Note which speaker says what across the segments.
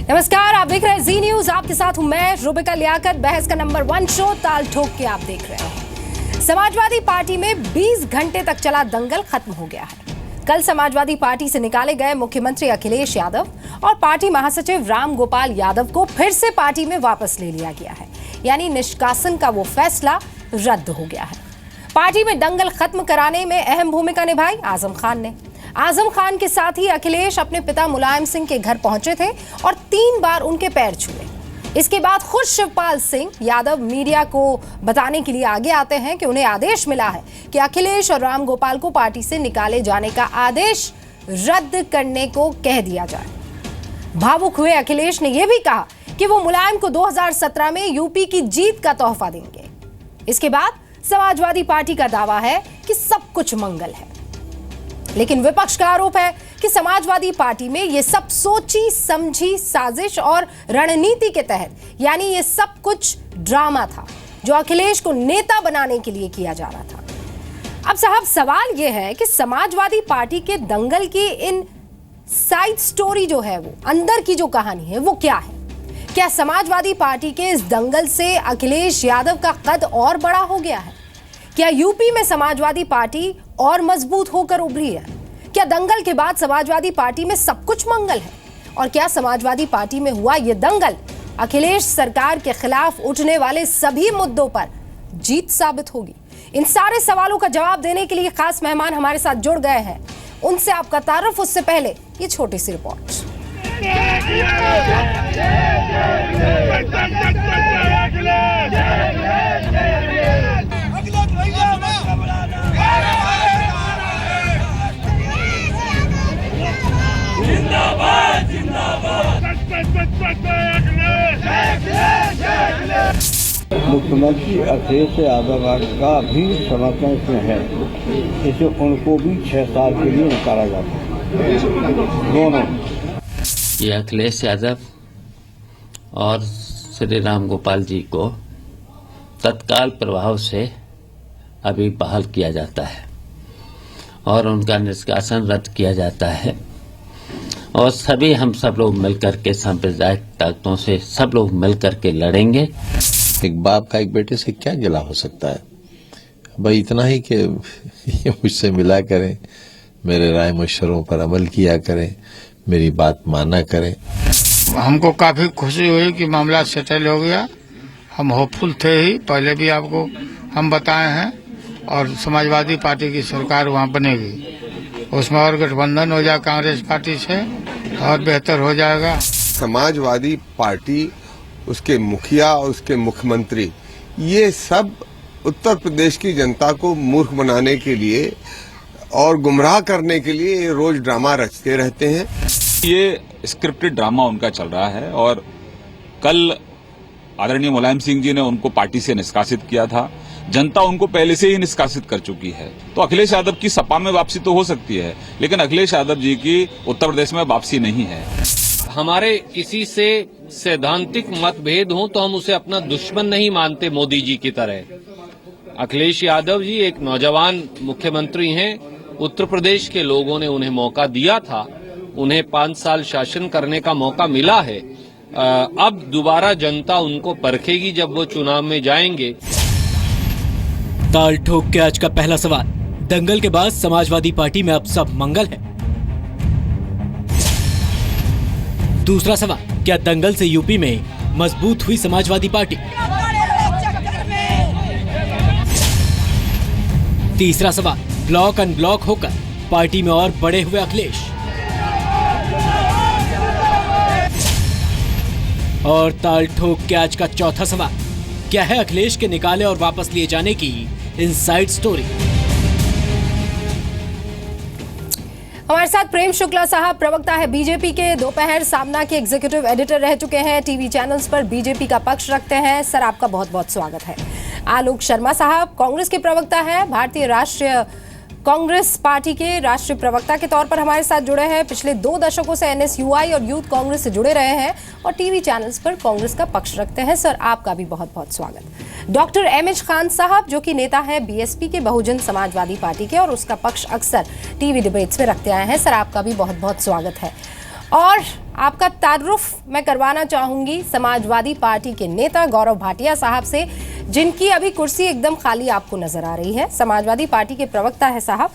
Speaker 1: नमस्कार, आप देख रहे हैं जी न्यूज। आपके साथ हूं मैं रुबिका लियाकत। बहस का नंबर 1 शो ताल ठोक के आप देख रहे हैं। समाजवादी पार्टी में 20 घंटे तक चला दंगल खत्म हो गया है। कल समाजवादी पार्टी से निकाले गए मुख्यमंत्री अखिलेश यादव और पार्टी महासचिव राम गोपाल यादव को फिर से पार्टी में वापस ले लिया गया है। यानी निष्कासन का वो फैसला रद्द हो गया है। पार्टी में दंगल खत्म कराने में अहम भूमिका निभाई आजम खान ने। आजम खान के साथ ही अखिलेश अपने पिता मुलायम सिंह के घर पहुंचे थे और 3 बार उनके पैर छुए। इसके बाद खुद शिवपाल सिंह यादव मीडिया को बताने के लिए आगे आते हैं कि उन्हें आदेश मिला है कि अखिलेश और राम गोपाल को पार्टी से निकाले जाने का आदेश रद्द करने को कह दिया जाए। भावुक हुए अखिलेश ने यह भी कहा कि वो मुलायम को 2017 में यूपी की जीत का तोहफा देंगे। इसके बाद समाजवादी पार्टी का दावा है कि सब कुछ मंगल है, लेकिन विपक्ष का आरोप है कि समाजवादी पार्टी में यह सब सोची समझी साजिश और रणनीति के तहत, यानी ये सब कुछ ड्रामा था जो अखिलेश को नेता बनाने के लिए किया जा रहा था। अब साहब, सवाल यह है कि समाजवादी पार्टी के दंगल की इन साइड स्टोरी जो है, वो अंदर की जो कहानी है, वो क्या है? क्या समाजवादी पार्टी के इस दंगल से अखिलेश यादव का कद और बड़ा हो गया है? क्या यूपी में समाजवादी पार्टी और मजबूत होकर उभरी है? क्या दंगल के बाद समाजवादी पार्टी में सब कुछ मंगल है? और क्या समाजवादी पार्टी में हुआ यह दंगल अखिलेश सरकार के खिलाफ उठने वाले सभी मुद्दों पर जीत साबित होगी? इन सारे सवालों का जवाब देने के लिए खास मेहमान हमारे साथ जुड़ गए हैं। उनसे आपका तारुफ, उससे पहले ये छोटी सी रिपोर्ट।
Speaker 2: मुख्यमंत्री अखिलेश यादव का भी समर्थन इसमें है। इसे उनको भी 6 साल के लिए निकाला जाता है। दोनों
Speaker 3: ये अखिलेश यादव और श्री राम गोपाल जी को तत्काल प्रभाव से अभी बहाल किया जाता है और उनका निष्कासन रद्द किया जाता है। और सभी हम सब लोग मिलकर के सांप्रदायिक ताकतों से सब लोग मिलकर के लड़ेंगे।
Speaker 4: एक बाप का एक बेटे से क्या गिला हो सकता है? भाई इतना ही कि ये मुझसे मिला करें, मेरे राय मशवरों पर अमल किया करें, मेरी बात माना करें।
Speaker 5: हमको काफी खुशी हुई कि मामला सेटल हो गया। हम होपफुल थे ही, पहले भी आपको हम बताए हैं, और समाजवादी पार्टी की सरकार वहाँ बनेगी। उसमें और गठबंधन हो जाए कांग्रेस पार्टी से और बेहतर हो जाएगा।
Speaker 6: समाजवादी पार्टी, उसके मुखिया और उसके मुख्यमंत्री, ये सब उत्तर प्रदेश की जनता को मूर्ख बनाने के लिए और गुमराह करने के लिए रोज ड्रामा रचते रहते हैं।
Speaker 7: ये स्क्रिप्टेड ड्रामा उनका चल रहा है और कल आदरणीय मुलायम सिंह जी ने उनको पार्टी से निष्कासित किया था। जनता उनको पहले से ही निष्कासित कर चुकी है। तो अखिलेश यादव की सपा में वापसी तो हो सकती है, लेकिन अखिलेश यादव जी की उत्तर प्रदेश में वापसी नहीं है।
Speaker 8: हमारे किसी से सैद्धांतिक मतभेद हो तो हम उसे अपना दुश्मन नहीं मानते। मोदी जी की तरह अखिलेश यादव जी एक नौजवान मुख्यमंत्री हैं। उत्तर प्रदेश के लोगों ने उन्हें मौका दिया था, उन्हें 5 साल शासन करने का मौका मिला है। अब दोबारा जनता उनको परखेगी जब वो चुनाव में जाएंगे।
Speaker 9: ताल ठोक के आज का पहला सवाल, दंगल के बाद समाजवादी पार्टी में अब सब मंगल है। दूसरा सवाल, क्या दंगल से यूपी में मजबूत हुई समाजवादी पार्टी? तीसरा सवाल, ब्लॉक अनब्लॉक होकर पार्टी में और बड़े हुए अखिलेश? और ताल ठोक के आज का चौथा सवाल, क्या है अखिलेश के निकाले और वापस लिए जाने की इनसाइड स्टोरी?
Speaker 1: हमारे साथ प्रेम शुक्ला साहब, प्रवक्ता है बीजेपी के, दोपहर सामना के एग्जीक्यूटिव एडिटर रह चुके हैं, टीवी चैनल्स पर बीजेपी का पक्ष रखते हैं। सर, आपका बहुत बहुत स्वागत है। आलोक शर्मा साहब, कांग्रेस के प्रवक्ता है, भारतीय राष्ट्रीय कांग्रेस पार्टी के राष्ट्रीय प्रवक्ता के तौर पर हमारे साथ जुड़े हैं। पिछले 2 दशकों से एनएसयूआई और यूथ कांग्रेस से जुड़े रहे हैं और टीवी चैनल्स पर कांग्रेस का पक्ष रखते हैं। सर, आपका भी बहुत बहुत स्वागत। डॉक्टर एमएच खान साहब, जो कि नेता है बीएसपी के, बहुजन समाजवादी पार्टी के, और उसका पक्ष अक्सर टीवी डिबेट्स में रखते आए हैं। सर, आपका भी बहुत बहुत स्वागत है। और आपका तारुफ मैं करवाना चाहूंगी समाजवादी पार्टी के नेता गौरव भाटिया साहब से, जिनकी अभी कुर्सी एकदम खाली आपको नजर आ रही है। समाजवादी पार्टी के प्रवक्ता है साहब।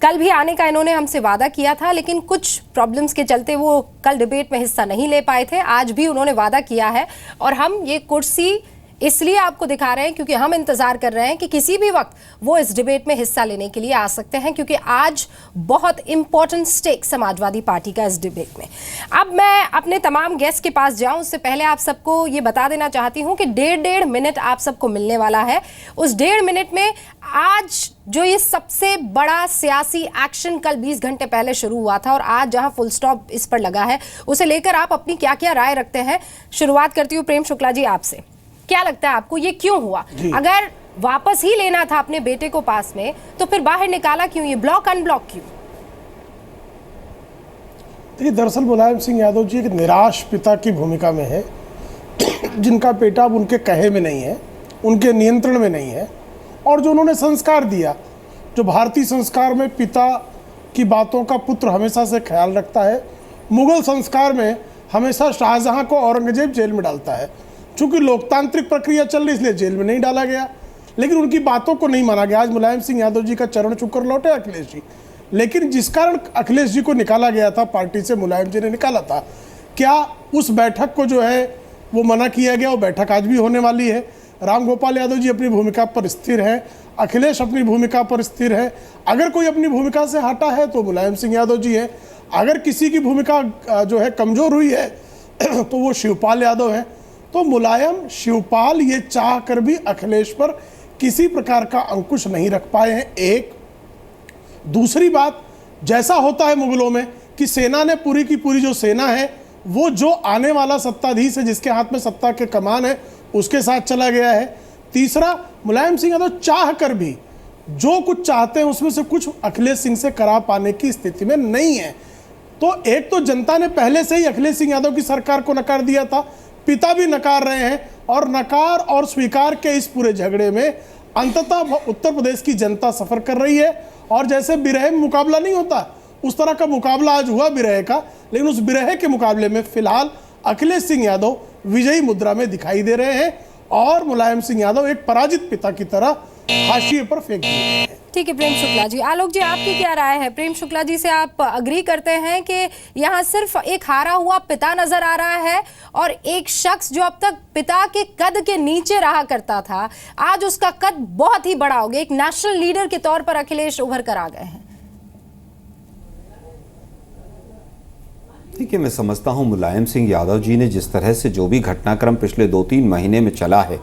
Speaker 1: कल भी आने का इन्होंने हमसे वादा किया था, लेकिन कुछ प्रॉब्लम्स के चलते वो कल डिबेट में हिस्सा नहीं ले पाए थे। आज भी उन्होंने वादा किया है और हम ये कुर्सी इसलिए आपको दिखा रहे हैं क्योंकि हम इंतजार कर रहे हैं कि किसी भी वक्त वो इस डिबेट में हिस्सा लेने के लिए आ सकते हैं, क्योंकि आज बहुत इंपॉर्टेंट स्टेक समाजवादी पार्टी का इस डिबेट में। अब मैं अपने तमाम गेस्ट के पास जाऊं उससे पहले आप सबको ये बता देना चाहती हूं कि 1.5 मिनट आप सबको मिलने वाला है। उस 1.5 मिनट में आज जो ये सबसे बड़ा सियासी एक्शन कल 20 घंटे पहले शुरू हुआ था और आज जहां फुल स्टॉप इस पर लगा है, उसे लेकर आप अपनी क्या क्या राय रखते हैं। शुरुआत करती हूँ प्रेम शुक्ला जी आपसे। क्या लगता है आपको ये क्यों हुआ? अगर वापस ही लेना था अपने बेटे को पास में तो फिर बाहर निकाला क्यों? ये ब्लॉक अनब्लॉक क्यों?
Speaker 10: देखिए, दरअसल मुलायम सिंह यादव जी एक निराश पिता की भूमिका में है, जिनका बेटा अब उनके कहे में नहीं है, उनके नियंत्रण में नहीं है। और जो उन्होंने संस्कार दिया, जो भारतीय संस्कार में पिता की बातों का पुत्र हमेशा से ख्याल रखता है, मुगल संस्कार में हमेशा शाहजहां को औरंगजेब जेल में डालता है। चूंकि लोकतांत्रिक प्रक्रिया चल रही इसलिए जेल में नहीं डाला गया, लेकिन उनकी बातों को नहीं माना गया। आज मुलायम सिंह यादव जी का चरण छूकर लौटे अखिलेश जी, लेकिन जिस कारण अखिलेश जी को निकाला गया था पार्टी से, मुलायम जी ने निकाला था, क्या उस बैठक को जो है वो मना किया गया? वो बैठक आज भी होने वाली है। राम गोपाल यादव जी अपनी भूमिका पर स्थिर हैं, अखिलेश अपनी भूमिका पर स्थिर है। अगर कोई अपनी भूमिका से हटा है तो मुलायम सिंह यादव जी है। अगर किसी की भूमिका जो है कमजोर हुई है तो वो शिवपाल यादव है। तो मुलायम, शिवपाल ये चाह कर भी अखिलेश पर किसी प्रकार का अंकुश नहीं रख पाए हैं। एक दूसरी बात, जैसा होता है मुगलों में कि सेना ने पूरी की पूरी जो सेना है वो जो आने वाला सत्ताधीश है, जिसके हाथ में सत्ता के कमान है, उसके साथ चला गया है। तीसरा, मुलायम सिंह यादव चाह कर भी जो कुछ चाहते हैं उसमें से कुछ अखिलेश सिंह से करा पाने की स्थिति में नहीं है। तो एक तो जनता ने पहले से ही अखिलेश सिंह यादव की सरकार को नकार दिया था, पिता भी नकार रहे हैं, और नकार और स्वीकार के इस पूरे झगड़े में अंततः उत्तर प्रदेश की जनता सफर कर रही है। और जैसे बिरह में मुकाबला नहीं होता, उस तरह का मुकाबला आज हुआ बिरह का, लेकिन उस बिरह के मुकाबले में फिलहाल अखिलेश सिंह यादव विजयी मुद्रा में दिखाई दे रहे हैं और मुलायम सिंह यादव एक पराजित पिता की तरह हाशिए पर फेंक दिए गए हैं।
Speaker 1: ठीक है प्रेम शुक्ला जी। आलोक जी, आपकी क्या राय है? प्रेम शुक्ला जी से आप अग्री करते हैं कि यहाँ सिर्फ एक हारा हुआ पिता नजर आ रहा है और एक शख्स जो अब तक पिता के कद के नीचे रहा करता था, आज उसका कद बहुत ही बड़ा हो गया, एक नेशनल लीडर के तौर पर अखिलेश उभर कर आ गए हैं?
Speaker 11: देखिए, मैं समझता हूं मुलायम सिंह यादव जी ने जिस तरह से जो भी घटनाक्रम पिछले 2-3 महीने में चला है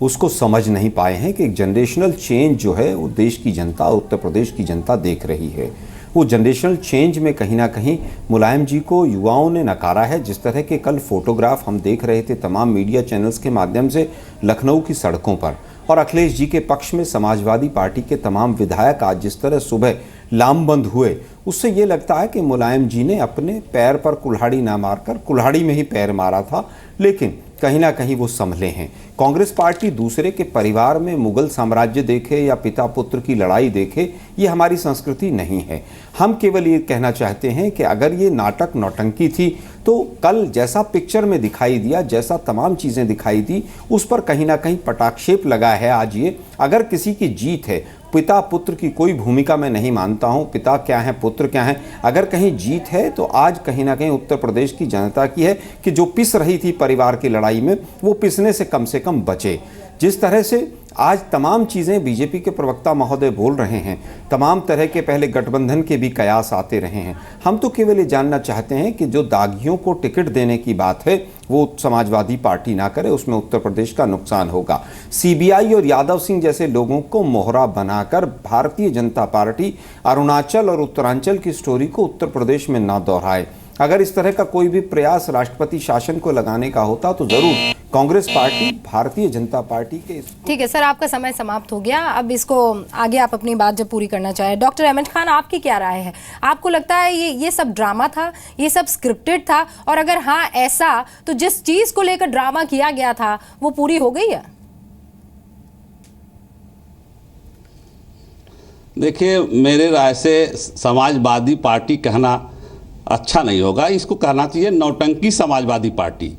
Speaker 11: उसको समझ नहीं पाए हैं कि एक जनरेशनल चेंज जो है वो देश की जनता, उत्तर प्रदेश की जनता देख रही है। वो जनरेशनल चेंज में कहीं ना कहीं मुलायम जी को युवाओं ने नकारा है। जिस तरह के कल फोटोग्राफ हम देख रहे थे तमाम मीडिया चैनल्स के माध्यम से लखनऊ की सड़कों पर, और अखिलेश जी के पक्ष में समाजवादी पार्टी के तमाम विधायक आज जिस तरह सुबह लामबंद हुए, उससे ये लगता है कि मुलायम जी ने अपने पैर पर कुल्हाड़ी ना मारकर कुल्हाड़ी में ही पैर मारा था, लेकिन कहीं ना कहीं वो संभले हैं। कांग्रेस पार्टी दूसरे के परिवार में मुगल साम्राज्य देखे या पिता पुत्र की लड़ाई देखे, ये हमारी संस्कृति नहीं है। हम केवल ये कहना चाहते हैं कि अगर ये नाटक नौटंकी थी तो कल जैसा पिक्चर में दिखाई दिया, जैसा तमाम चीज़ें दिखाई दी, उस पर कहीं ना कहीं पटाक्षेप लगा है आज ये। अगर किसी की जीत है, पिता पुत्र की कोई भूमिका मैं नहीं मानता हूं, पिता क्या है पुत्र क्या है, अगर कहीं जीत है तो आज कहीं ना कहीं उत्तर प्रदेश की जनता की है कि जो पिस रही थी परिवार की लड़ाई में वो पिसने से कम बचे। जिस तरह से आज तमाम चीज़ें बीजेपी के प्रवक्ता महोदय बोल रहे हैं, तमाम तरह के पहले गठबंधन के भी कयास आते रहे हैं। हम तो केवल ये जानना चाहते हैं कि जो दागियों को टिकट देने की बात है वो समाजवादी पार्टी ना करे, उसमें उत्तर प्रदेश का नुकसान होगा। सीबीआई और यादव सिंह जैसे लोगों को मोहरा बनाकर भारतीय जनता पार्टी अरुणाचल और उत्तरांचल की स्टोरी को उत्तर प्रदेश में ना दोहराए। अगर इस तरह का कोई भी प्रयास राष्ट्रपति शासन को लगाने का होता तो जरूर कांग्रेस पार्टी, भारतीय जनता पार्टी के।
Speaker 1: ठीक है सर, आपका समय समाप्त हो गया। अब इसको आगे आप अपनी बात जब पूरी करना चाहें। डॉक्टर अहमद खान, आपकी क्या राय है? आपको लगता है ये सब ड्रामा था, ये सब स्क्रिप्टेड था? और अगर हाँ ऐसा, तो जिस चीज को लेकर ड्रामा किया गया था वो पूरी हो गई है?
Speaker 12: देखिए, मेरे राय से समाजवादी पार्टी कहना अच्छा नहीं होगा। इसको कहना चाहिए नौटंकी समाजवादी पार्टी।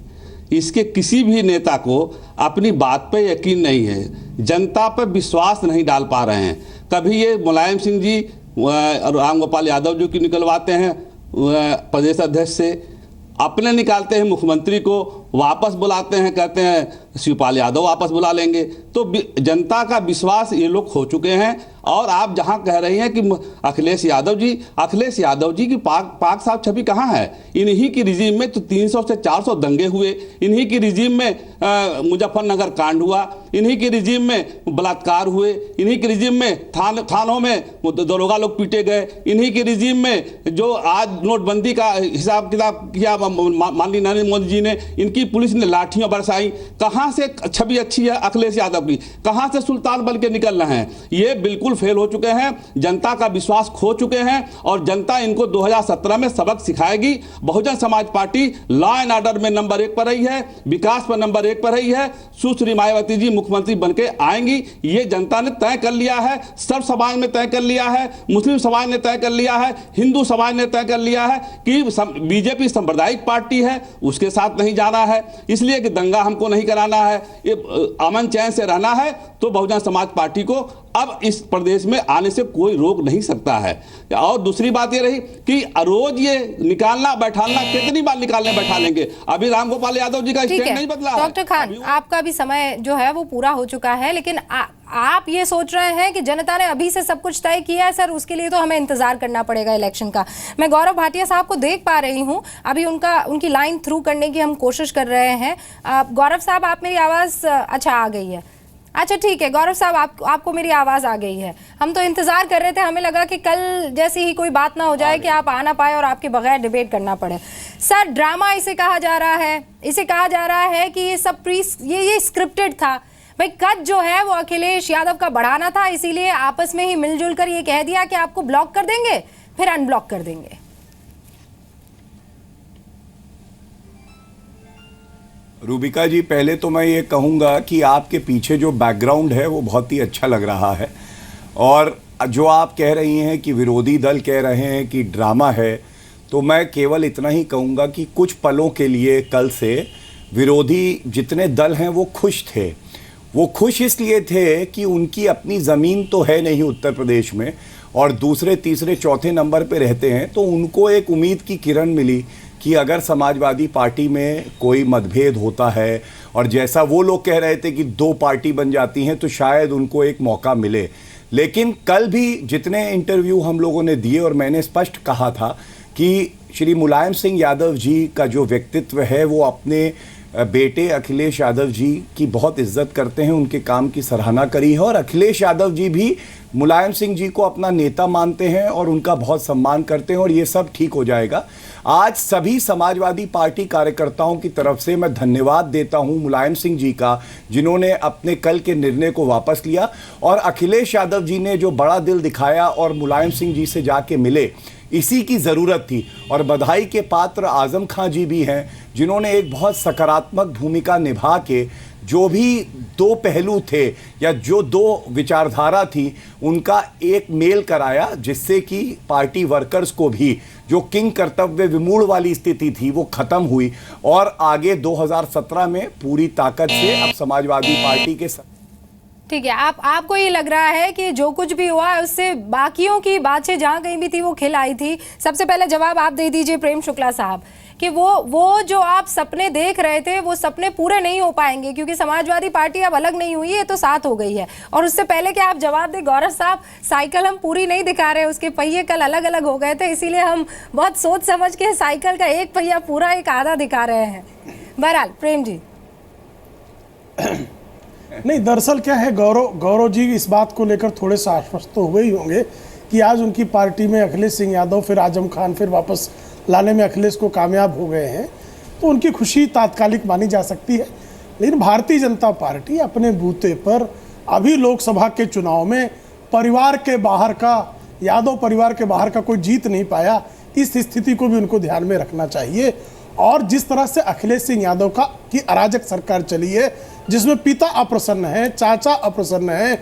Speaker 12: इसके किसी भी नेता को अपनी बात पे यकीन नहीं है, जनता पर विश्वास नहीं डाल पा रहे हैं। कभी ये मुलायम सिंह जी राम गोपाल यादव जी की निकलवाते हैं प्रदेश अध्यक्ष से, अपने निकालते हैं मुख्यमंत्री को, वापस बुलाते हैं, कहते हैं शिवपाल यादव वापस बुला लेंगे। तो जनता का विश्वास ये लोग खो चुके हैं। और आप जहां कह रही हैं कि अखिलेश यादव जी की पाक साफ छवि कहाँ है? इन्हीं की रिजीम में तो 300 से 400 दंगे हुए, इन्हीं की रिजीम में मुजफ्फरनगर कांड हुआ, इन्हीं की रिजीम में बलात्कार हुए, इन्हीं की रिजीम में थानों में दरोगा लोग पीटे गए, इन्हीं की रिजीम में जो आज नोटबंदी का हिसाब किताब किया माननीय नरेंद्र मोदी जी ने, इनकी पुलिस ने लाठियां बरसाई। कहां से छवि अच्छी है अखिलेश यादव की? कहां से सुल्तान बन के निकल रहे हैं? ये बिल्कुल फेल हो चुके हैं, जनता का विश्वास खो चुके हैं और जनता इनको 2017 में सबक सिखाएगी। Bahujan Samaj party law and order में नंबर 1 पर रही है, विकास पर नंबर 1 पर रही है। सुश्री मायावती जी मुख्यमंत्री बनके आएंगी, ये जनता ने तय कर लिया है, सर्व समाज ने तय कर लिया है, मुस्लिम समाज ने तय कर लिया है, हिंदू समाज ने तय कर लिया है कि बीजेपी सांप्रदायिक पार्टी है, उसके साथ नहीं जाना है। इसलिए कि दंगा हमको नहीं कराना है, ये अमन चैन से रहना है, तो बहुजन समाज पार्टी को अब इस प्रदेश में आने से कोई रोक नहीं सकता है। और दूसरी बात ये रही कि रोज ये निकालना बैठालना, कितनी बार निकालने बैठा लेंगे? अभी राम गोपाल यादव जी का स्टैंड नहीं बदला है।
Speaker 1: डॉक्टर खान, आपका भी समय जो है वो पूरा हो चुका है, लेकिन आप ये सोच रहे हैं कि जनता ने अभी से सब कुछ तय किया है सर, उसके लिए तो हमें इंतजार करना पड़ेगा इलेक्शन का। मैं गौरव भाटिया साहब को देख पा रही हूँ, अभी उनकी लाइन थ्रू करने की हम कोशिश कर रहे हैं। गौरव साहब, आप मेरी आवाज अच्छा आ गई है? अच्छा ठीक है गौरव साहब, आपको मेरी आवाज आ गई है। हम तो इंतजार कर रहे थे, हमें लगा कि कल जैसी ही कोई बात ना हो जाए कि आप आ ना पाए और आपके बगैर डिबेट करना पड़े। सर, ड्रामा इसे कहा जा रहा है, इसे कहा जा रहा है कि ये सब ये स्क्रिप्टेड था। भाई कद जो है वो अखिलेश यादव का बढ़ाना था, इसीलिए आपस में ही मिलजुल कर ये कह दिया कि आपको ब्लॉक कर देंगे फिर अनब्लॉक कर देंगे।
Speaker 13: रूबिका जी, पहले तो मैं ये कहूँगा कि आपके पीछे जो बैकग्राउंड है वो बहुत ही अच्छा लग रहा है, और जो आप कह रही हैं कि विरोधी दल कह रहे हैं कि ड्रामा है, तो मैं केवल इतना ही कहूँगा कि कुछ पलों के लिए कल से विरोधी जितने दल हैं वो खुश थे। वो खुश इसलिए थे कि उनकी अपनी ज़मीन तो है नहीं उत्तर प्रदेश में, और दूसरे तीसरे चौथे नंबर पे रहते हैं, तो उनको एक उम्मीद की किरण मिली कि अगर समाजवादी पार्टी में कोई मतभेद होता है और जैसा वो लोग कह रहे थे कि 2 पार्टी बन जाती हैं, तो शायद उनको एक मौका मिले। लेकिन कल भी जितने इंटरव्यू हम लोगों ने दिए, और मैंने स्पष्ट कहा था कि श्री मुलायम सिंह यादव जी का जो व्यक्तित्व है वो अपने बेटे अखिलेश यादव जी की बहुत इज्जत करते हैं, उनके काम की सराहना करी है, और अखिलेश यादव जी भी मुलायम सिंह जी को अपना नेता मानते हैं और उनका बहुत सम्मान करते हैं, और ये सब ठीक हो जाएगा। आज सभी समाजवादी पार्टी कार्यकर्ताओं की तरफ से मैं धन्यवाद देता हूं मुलायम सिंह जी का, जिन्होंने अपने कल के निर्णय को वापस लिया, और अखिलेश यादव जी ने जो बड़ा दिल दिखाया और मुलायम सिंह जी से जाके मिले, इसी की ज़रूरत थी। और बधाई के पात्र आज़म खां जी भी हैं, जिन्होंने एक बहुत सकारात्मक भूमिका निभा के जो भी 2 पहलू थे या जो 2 विचारधारा थी उनका एक मेल कराया, जिससे कि पार्टी वर्कर्स को भी जो किंग कर्तव्य विमूढ़ वाली स्थिति थी वो खत्म हुई, और आगे 2017 में पूरी ताकत से अब समाजवादी पार्टी के
Speaker 1: ठीक है। आपको ये लग रहा है कि जो कुछ भी हुआ है उससे बाकियों की बातें जहां कहीं भी थी वो खिल आई थी। सबसे पहले जवाब आप दे दीजिए प्रेम शुक्ला साहब कि वो जो आप सपने देख रहे थे वो सपने पूरे नहीं हो पाएंगे, क्योंकि समाजवादी पार्टी अब अलग नहीं हुई है, तो साथ हो गई है। और उससे पहले कि आप जवाब दें गौरव साहब, साइकिल हम पूरी नहीं दिखा रहे, उसके पहिए कल अलग अलग हो गए थे, इसीलिए हम बहुत सोच समझ के साइकिल का एक पहिया पूरा एक आधा दिखा रहे हैं। बहरहाल प्रेम जी।
Speaker 10: नहीं, दरअसल क्या है, गौरव जी इस बात को लेकर थोड़े से आश्वस्त तो हुए ही होंगे कि आज उनकी पार्टी में अखिलेश सिंह यादव फिर आजम खान फिर वापस लाने में अखिलेश को कामयाब हो गए हैं, तो उनकी खुशी तात्कालिक मानी जा सकती है। लेकिन भारतीय जनता पार्टी अपने बूते पर अभी लोकसभा के चुनाव में परिवार के बाहर का, यादव परिवार के बाहर का कोई जीत नहीं पाया, इस स्थिति को भी उनको ध्यान में रखना चाहिए। और जिस तरह से अखिलेश सिंह यादव की अराजक सरकार चली है, जिसमें पिता अप्रसन्न है, चाचा अप्रसन्न है,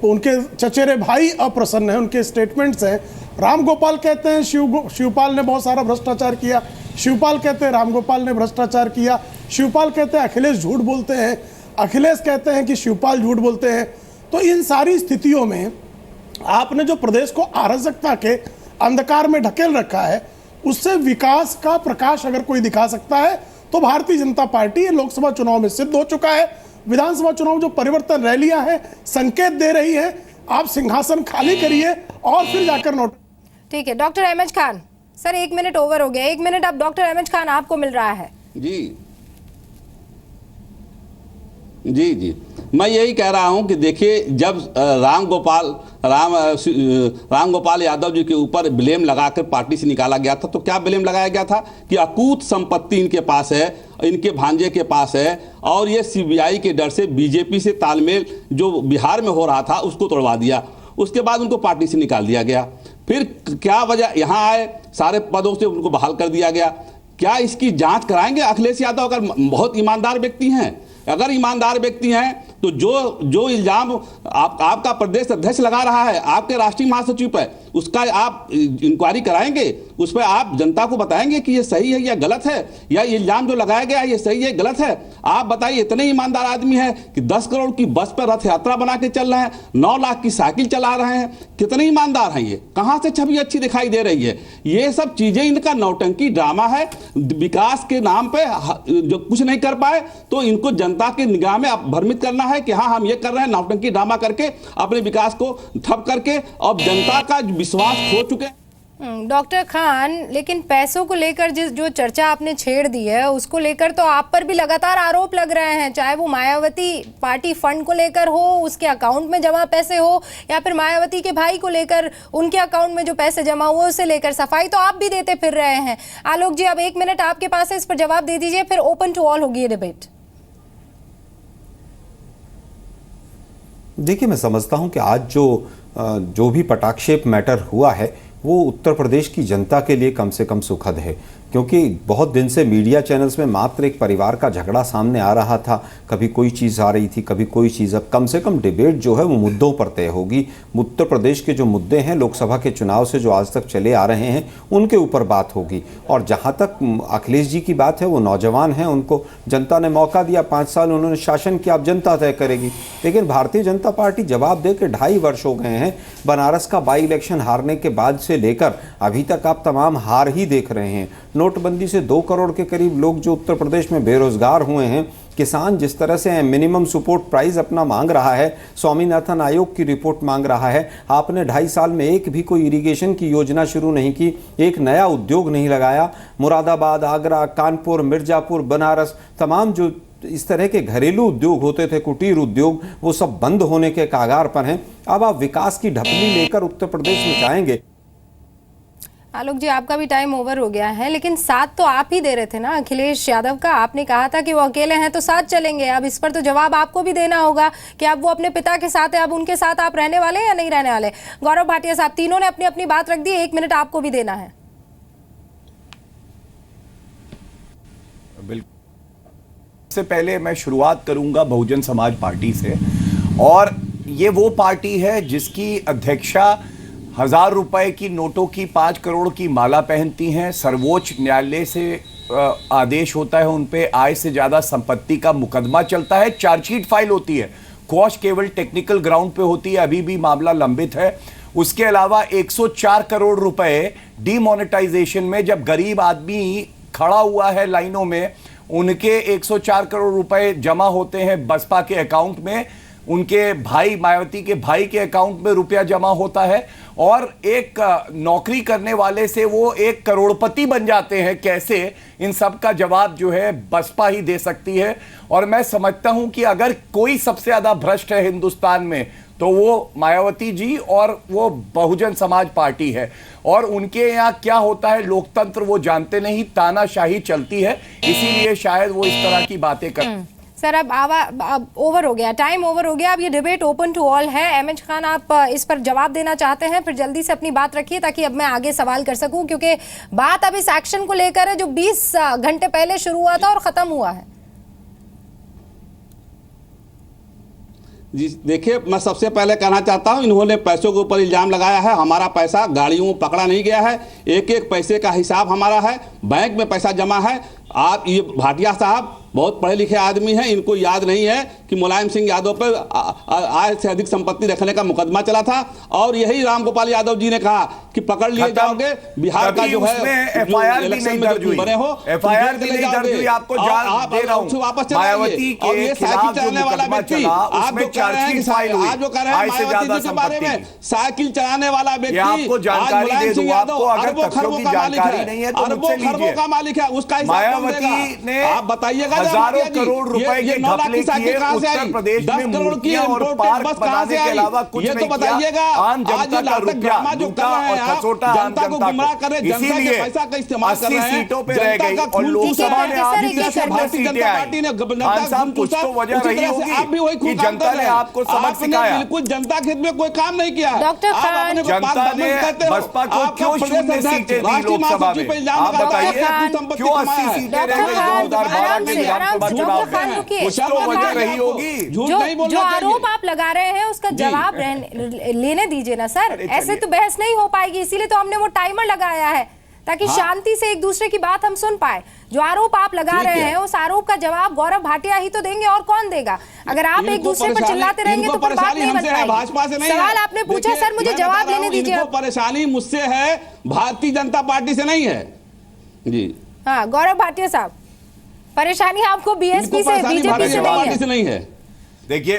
Speaker 10: उनके चचेरे भाई अप्रसन्न हैं, उनके स्टेटमेंट्स हैं। राम गोपाल कहते हैं शिवपाल ने बहुत सारा भ्रष्टाचार किया, शिवपाल कहते हैं राम गोपाल ने भ्रष्टाचार किया, शिवपाल कहते हैं अखिलेश झूठ बोलते हैं, अखिलेश कहते हैं कि शिवपाल झूठ बोलते हैं। तो इन सारी स्थितियों में आपने जो प्रदेश को अराजकता के अंधकार में ढकेल रखा है, उससे विकास का प्रकाश अगर कोई दिखा सकता है तो भारतीय जनता पार्टी लोकसभा चुनाव में सिद्ध हो चुका है। विधानसभा चुनाव जो परिवर्तन रैलियां हैं संकेत दे रही है, आप सिंहासन खाली करिए और फिर जाकर नोट।
Speaker 1: ठीक है doctor Ahmed Khan sir, 1 minute over हो गया, 1 मिनट अब डॉक्टर अहमद खान आपको मिल रहा है।
Speaker 12: जी मैं यही कह रहा हूं कि देखिए, जब राम गोपाल यादव जी के ऊपर ब्लेम लगाकर पार्टी से निकाला गया था, तो क्या ब्लेम लगाया गया था कि अकूत संपत्ति इनके पास है, इनके भांजे के पास है, और ये सीबीआई के डर से बीजेपी से तालमेल जो बिहार में हो रहा था उसको तोड़वा दिया। उसके बाद उनको पार्टी से निकाल दिया गया। फिर क्या वजह, यहां आए, सारे पदों से उनको बहाल कर दिया गया। क्या इसकी जांच कराएंगे? अखिलेश यादव अगर बहुत ईमानदार व्यक्ति हैं, अगर ईमानदार व्यक्ति हैं, तो जो इल्जाम आपका प्रदेश अध्यक्ष लगा रहा है आपके राष्ट्रीय महासचिव पर, उसका आप इंक्वायरी कराएंगे, उस पर आप जनता को बताएंगे कि ये सही है या गलत है, या इल्जाम जो लगाया गया है ये सही है गलत है। आप बताइए, इतने ईमानदार आदमी है कि 10 करोड़ की बस पर रथ यात्रा बना के चल रहे हैं, 9 लाख की साइकिल चला रहे हैं, कितने ईमानदार हैं ये? कहां से छवि अच्छी दिखाई दे रही है? ये सब चीजें इनका नौटंकी ड्रामा है। विकास के नाम पे जो कुछ नहीं कर पाए तो इनको जनता की निगाह में भ्रमित करना है कि हाँ हम ये कर रहे हैं, नौटंकी ड्रामा करके अपने विकास को ठप करके, और जनता का विश्वास खो चुके हैं।
Speaker 1: डॉक्टर खान, लेकिन पैसों को लेकर जो चर्चा आपने छेड़ दी है उसको लेकर तो आप पर भी लगातार आरोप लग रहे हैं, चाहे वो मायावती पार्टी फंड को लेकर हो, उसके अकाउंट में जमा पैसे हो, या फिर मायावती के भाई को लेकर उनके अकाउंट में जो पैसे जमा हुए उसे लेकर सफाई तो आप भी देते फिर रहे हैं। आलोक जी, अब 1 मिनट आपके पास है, इस पर जवाब दे दीजिए, फिर ओपन टू ऑल होगी ये डिबेट।
Speaker 11: देखिए, मैं समझता हूं कि आज जो भी पटाक्षेप मैटर हुआ है वो उत्तर प्रदेश की जनता के लिए कम से कम सुखद है, क्योंकि बहुत दिन से मीडिया चैनल्स में मात्र एक परिवार का झगड़ा सामने आ रहा था। कभी कोई चीज़ आ रही थी, कभी कोई चीज़। अब कम से कम डिबेट जो है वो मुद्दों पर तय होगी। उत्तर प्रदेश के जो मुद्दे हैं लोकसभा के चुनाव से जो आज तक चले आ रहे हैं उनके ऊपर बात होगी। और जहाँ तक अखिलेश जी की बात है, वो नौजवान हैं, उनको जनता ने मौका दिया, 5 साल उन्होंने शासन किया, अब जनता तय करेगी। लेकिन भारतीय जनता पार्टी जवाब दे के 2.5 वर्ष हो गए हैं। बनारस का बाई इलेक्शन हारने के बाद से लेकर अभी तक आप तमाम हार ही देख रहे हैं। नोटबंदी से 2 करोड़ के करीब लोग जो उत्तर प्रदेश में बेरोजगार हुए हैं, किसान जिस तरह से मिनिमम सपोर्ट प्राइस अपना मांग रहा है, स्वामीनाथन आयोग की रिपोर्ट मांग रहा है, आपने 2.5 साल में एक भी कोई इरिगेशन की योजना शुरू नहीं की, एक नया उद्योग नहीं लगाया। मुरादाबाद, आगरा, कानपुर, मिर्जापुर, बनारस, तमाम जो इस तरह के घरेलू उद्योग होते थे, कुटीर उद्योग, वो सब बंद होने के कागार पर हैं। अब आप विकास की ढपली लेकर उत्तर प्रदेश में जाएंगे।
Speaker 1: आलोक जी, आपका भी टाइम ओवर हो गया है, लेकिन साथ तो आप ही दे रहे थे ना अखिलेश यादव का। आपने कहा था कि वो अकेले हैं तो साथ चलेंगे। अब इस पर तो जवाब आपको भी देना होगा कि अब वो अपने पिता के साथ है, अब उनके साथ आप रहने वाले हैं या नहीं रहने वाले। गौरव भाटिया साहब, तीनों ने अपनी अपनी बात रख दी, 1 मिनट आपको भी देना है।
Speaker 13: बिल्कुल, सबसे पहले मैं शुरुआत करूंगा बहुजन समाज पार्टी से, और ये वो पार्टी है जिसकी अध्यक्षा 1000 रुपए की नोटों की 5 करोड़ की माला पहनती हैं। सर्वोच्च न्यायालय से आदेश होता है, उन पे आय से ज्यादा संपत्ति का मुकदमा चलता है, चार्जशीट फाइल होती है, क्वॉश केवल टेक्निकल ग्राउंड पे होती है, अभी भी मामला लंबित है। उसके अलावा 104 करोड़ रुपए डीमोनेटाइजेशन में, जब गरीब आदमी खड़ा हुआ है लाइनों में, उनके 104 करोड़ रुपए जमा होते हैं बसपा के अकाउंट में, उनके भाई मायावती के भाई के अकाउंट में रुपया जमा होता है, और एक नौकरी करने वाले से वो 1 करोड़पति बन जाते हैं। कैसे? इन सब का जवाब जो है बसपा ही दे सकती है। और मैं समझता हूं कि अगर कोई सबसे ज्यादा भ्रष्ट है हिंदुस्तान में तो वो मायावती जी और वो बहुजन समाज पार्टी है। और उनके यहाँ क्या होता है लोकतंत्र वो जानते नहीं, तानाशाही चलती है, इसीलिए शायद वो इस तरह की बातें करते।
Speaker 1: सर, अब ओवर हो गया, टाइम ओवर हो गया। अब ये डिबेट ओपन टू ऑल है। अहमद खान, आप इस पर जवाब देना चाहते हैं? फिर जल्दी से अपनी बात रखिए ताकि अब मैं आगे सवाल कर सकूं, क्योंकि बात अब इस एक्शन को लेकर है जो 20 घंटे पहले शुरू हुआ था और खत्म हुआ है।
Speaker 12: जी देखिए, मैं सबसे पहले कहना चाहता हूं, इन्होंने पैसों के ऊपर इल्जाम लगाया है। हमारा पैसा गाड़ियों में पकड़ा नहीं गया है, एक एक पैसे का हिसाब हमारा है, बैंक में पैसा जमा है। आप ये भाटिया साहब बहुत पढ़े लिखे आदमी हैं, इनको याद नहीं है कि मुलायम सिंह यादव पर आय से अधिक संपत्ति रखने का मुकदमा चला था, और यही रामगोपाल यादव जी ने कहा कि पकड़ लिए जाओगे, बिहार का जो है
Speaker 13: एफआईआर भी नहीं दर्ज हुई,
Speaker 12: बने हो,
Speaker 13: एफआईआर भी नहीं दर्ज हुई, आपको जान दे रहा हूं,
Speaker 12: वापस
Speaker 13: मायावती के खिलाफ जो मुकदमा चला उसमें चार्जशीट फाइल हुई,
Speaker 12: आप जो कह रहे हैं मायावती जी के बारे में, साइकिल चलाने वाला व्यक्ति
Speaker 13: आपको जानकारी दे दूं, आपको अगर तथ्यों की जानकारी नहीं है तो मुझसे लीजिए।
Speaker 12: का मालिक है, उसका
Speaker 13: मायावती ने
Speaker 12: आप बताइएगा,
Speaker 13: हजारों करोड़ रुपए के घपले किए उत्तर प्रदेश में, मूर्तियां और पार्क बनाने के अलावा कुछ नहीं किया। आम जनता का रुपया लूटा और खसोटा आम जनता को, इसीलिए 80 सीटों पे रह गई और लोकसभा में आप ही 10 सीटें आई। खान साहब, कुछ तो वजह रही होगी कि जनता ने आपको सबक सिखाया।
Speaker 12: बिल्कुल जनता के हित में कोई काम नहीं किया।
Speaker 1: डॉक्टर खान,
Speaker 13: जनता ने बसपा को क्यों 0 सीटें दी लोकसभा में? आप बताइए क्यों 80 सीटें रह गई 2012 के विधानसभा चुनाव में? कुछ तो वजह रही होगी।
Speaker 1: जो आरोप आप लगा रहे हैं उसका जवाब लेने दीजिए ना सर, ऐसे तो बहस नहीं हो पाएगी। इसीलिए तो हमने वो टाइमर लगाया है ताकि शांति से एक दूसरे की बात हम सुन पाए। जो आरोप आप लगा रहे हैं उस आरोप का जवाब गौरव भाटिया ही तो देंगे, और कौन देगा? अगर आप एक दूसरे पर चिल्लाते रहेंगे तो फिर बात नहीं बन पाएगी। सवाल आपने पूछा सर, मुझे जवाब लेने दीजिए।
Speaker 12: परेशानी मुझसे है, भारतीय जनता पार्टी से नहीं है जी।
Speaker 1: हाँ गौरव भाटिया साहब, परेशानी आपको बीएसपी से, बीजेपी से
Speaker 12: नहीं है।
Speaker 13: देखिए,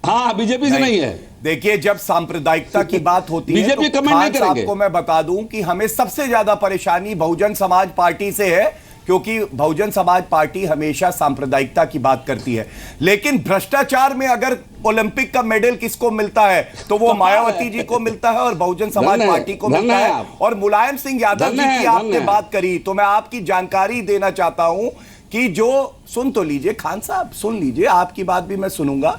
Speaker 12: हाँ बीजेपी से नहीं है।
Speaker 13: देखिए, जब सांप्रदायिकता की बात होती है
Speaker 12: बीजेपी
Speaker 13: तो
Speaker 12: कमेंट नहीं
Speaker 13: खान साहब
Speaker 12: करेंगे।
Speaker 13: को मैं बता दूं कि हमें सबसे ज्यादा परेशानी बहुजन समाज पार्टी से है, क्योंकि बहुजन समाज पार्टी हमेशा सांप्रदायिकता की बात करती है। लेकिन भ्रष्टाचार में अगर ओलंपिक का मेडल किसको मिलता है तो वो मायावती जी को मिलता है और बहुजन समाज पार्टी को मिलता है। और मुलायम सिंह यादव जी की आपने बात करी तो मैं आपकी जानकारी देना चाहता हूं कि जो, सुन तो लीजिए खान साहब, सुन लीजिए, आपकी बात भी मैं सुनूंगा।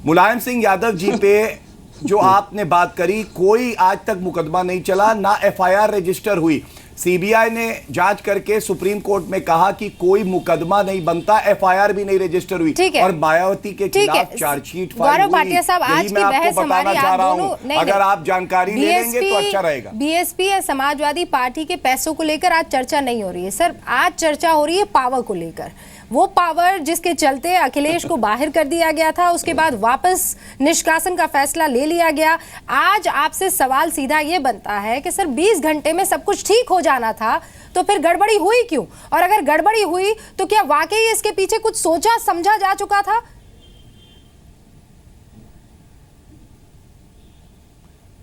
Speaker 13: मुलायम सिंह यादव जी पे जो आपने बात करी, कोई आज तक मुकदमा नहीं चला, ना एफआईआर रजिस्टर हुई। सीबीआई ने जांच करके सुप्रीम कोर्ट में कहा कि कोई मुकदमा नहीं बनता, एफआईआर भी नहीं रजिस्टर हुई, और मायावती के खिलाफ चार्जशीट फाइल हुई।
Speaker 1: भाटिया साहब, आज की बहस हमारी
Speaker 13: अगर आप जानकारी ले लेंगे तो अच्छा रहेगा।
Speaker 1: बीएसपी या समाजवादी पार्टी के पैसों को लेकर आज चर्चा नहीं हो रही है सर, आज चर्चा हो रही है पावर को लेकर। वो पावर जिसके चलते अखिलेश को बाहर कर दिया गया था, उसके बाद वापस निष्कासन का फैसला ले लिया गया। आज आपसे सवाल सीधा ये बनता है कि सर 20 घंटे में सब कुछ ठीक हो जाना था, तो फिर गड़बड़ी हुई क्यों? और अगर गड़बड़ी हुई तो क्या वाकई इसके पीछे कुछ सोचा समझा जा चुका था?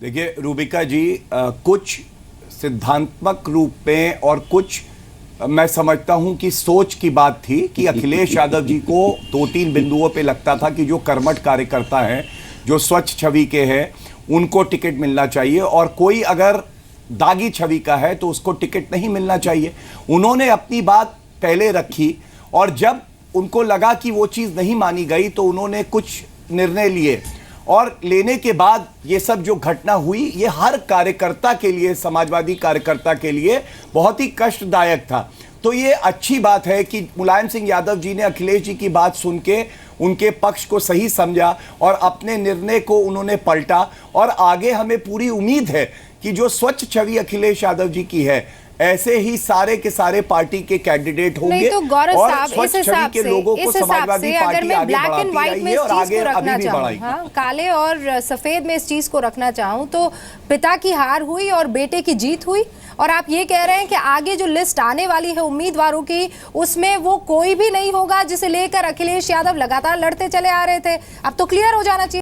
Speaker 13: देखिए रूबिका जी, कुछ सिद्धांतमक रूप में और कुछ मैं समझता हूं कि सोच की बात थी कि अखिलेश यादव जी को 2-3 बिंदुओं पे लगता था कि जो कर्मठ कार्यकर्ता हैं, जो स्वच्छ छवि के हैं, उनको टिकट मिलना चाहिए, और कोई अगर दागी छवि का है तो उसको टिकट नहीं मिलना चाहिए। उन्होंने अपनी बात पहले रखी, और जब उनको लगा कि वो चीज़ नहीं मानी गई तो उन्होंने कुछ निर्णय लिए, और लेने के बाद ये सब जो घटना हुई, ये हर कार्यकर्ता के लिए, समाजवादी कार्यकर्ता के लिए बहुत ही कष्टदायक था। तो ये अच्छी बात है कि मुलायम सिंह यादव जी ने अखिलेश जी की बात सुन के उनके पक्ष को सही समझा और अपने निर्णय को उन्होंने पलटा, और आगे हमें पूरी उम्मीद है कि जो स्वच्छ छवि अखिलेश यादव जी की है, ऐसे ही सारे के सारे पार्टी के कैंडिडेट होंगे।
Speaker 1: नहीं तो गौरव
Speaker 13: और
Speaker 1: साहब,
Speaker 13: स्वच्छ छवि के लोगों को समाजवादी पार्टी
Speaker 1: मैं
Speaker 13: आगे
Speaker 1: ब्लैक एंड व्हाइट में इस चीज को रखना चाहूँ, हाँ, काले और सफेद में इस चीज को रखना चाहूँ, तो पिता की हार हुई और बेटे की जीत हुई। और आप ये कह रहे हैं कि आगे जो लिस्ट आने वाली है उम्मीदवारों की, उसमें वो कोई भी नहीं होगा जिसे लेकर अखिलेश यादव लगातार लड़ते चले आ रहे थे। अब तो क्लियर हो जाना चाहिए।